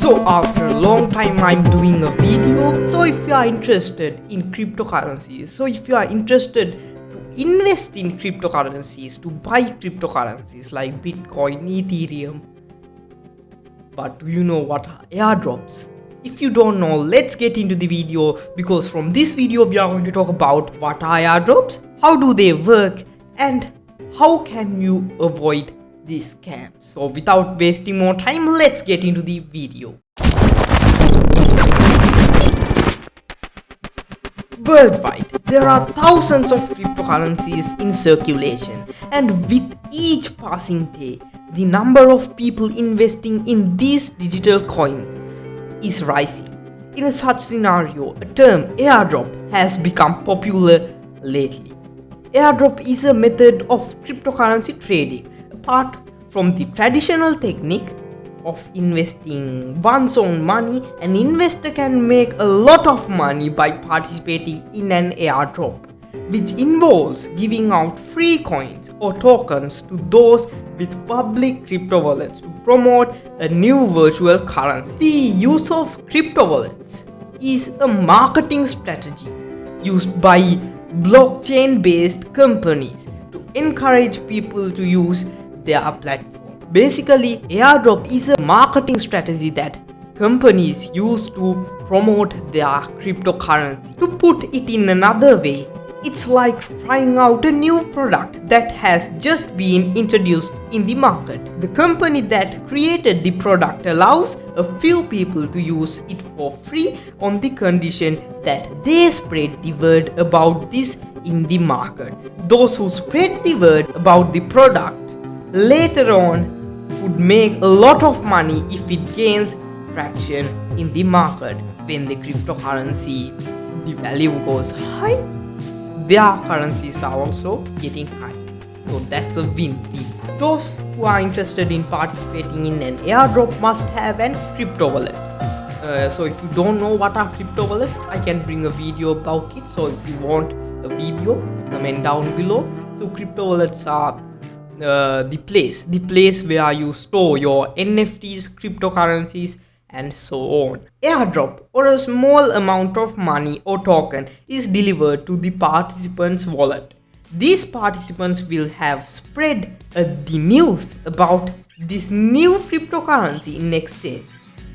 So after a long time I'm doing a video. So if you are interested in cryptocurrencies, so if you are interested to invest in cryptocurrencies, to buy cryptocurrencies like Bitcoin, Ethereum, but do you know what are airdrops? If you don't know, let's get into the video, because from this video we are going to talk about what are airdrops, how do they work, and how can you avoid these scams. So without wasting more time, let's get into the video. Worldwide, there are thousands of cryptocurrencies in circulation, and with each passing day, the number of people investing in these digital coins is rising. In such scenario, a term airdrop has become popular lately. Airdrop is a method of cryptocurrency trading. Apart from the traditional technique of investing one's own money, an investor can make a lot of money by participating in an airdrop, which involves giving out free coins or tokens to those with public crypto wallets to promote a new virtual currency. The use of crypto wallets is a marketing strategy used by blockchain-based companies to encourage people to use their platform. Basically, airdrop is a marketing strategy that companies use to promote their cryptocurrency. To put it in another way, it's like trying out a new product that has just been introduced in the market. The company that created the product allows a few people to use it for free on the condition that they spread the word about this in the market. Those who spread the word about the product later on would make a lot of money if it gains traction in the market. When the cryptocurrency, the value goes high, their currencies are also getting high. So that's a win-win. Those who are interested in participating in an airdrop must have an crypto wallet. So if you don't know what are crypto wallets, I can bring a video about it. So if you want a video, comment down below. So crypto wallets are the place where you store your NFTs, cryptocurrencies, and so on. Airdrop, or a small amount of money or token, is delivered to the participant's wallet. These participants will have spread the news about this new cryptocurrency in exchange.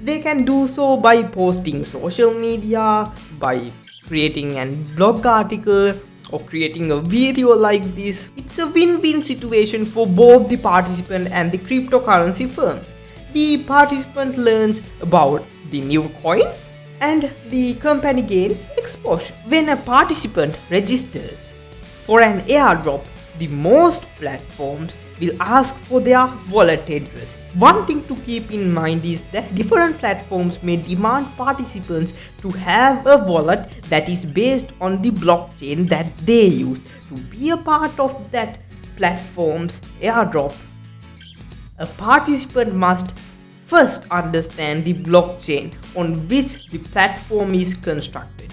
They can do so by posting social media, by creating a blog article, or creating a video like this. It's a win-win situation for both the participant and the cryptocurrency firms. The participant learns about the new coin and the company gains exposure. When a participant registers for an airdrop, the most platforms will ask for their wallet address. One thing to keep in mind is that different platforms may demand participants to have a wallet that is based on the blockchain that they use. To be a part of that platform's airdrop, a participant must first understand the blockchain on which the platform is constructed.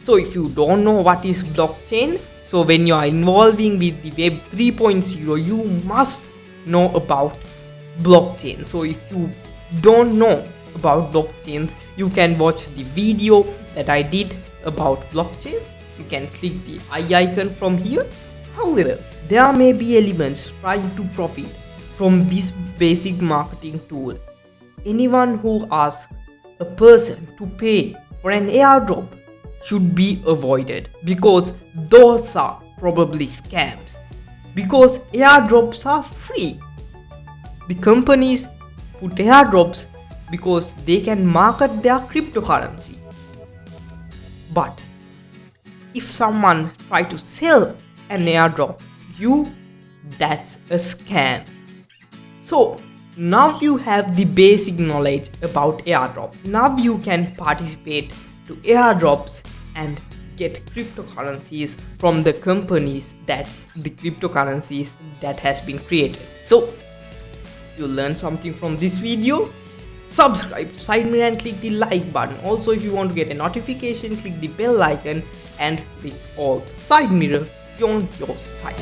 So if you don't know what is blockchain, so when you are involving with the web 3.0, you must know about blockchain. So if you don't know about blockchains, you can watch the video that I did about blockchains. You can click the eye icon from here. However, there may be elements trying to profit from this basic marketing tool. Anyone who asks a person to pay for an airdrop should be avoided, because those are probably scams. Because airdrops are free. The companies put airdrops because they can market their cryptocurrency. But if someone tries to sell an airdrop to you, that's a scam. So now you have the basic knowledge about airdrops. Now you can participate to airdrops and get cryptocurrencies from the companies that the cryptocurrencies that has been created. So you learn something from this video, subscribe to Side Mirror and click the like button. Also, if you want to get a notification, click the bell icon and click all Side Mirror on your side.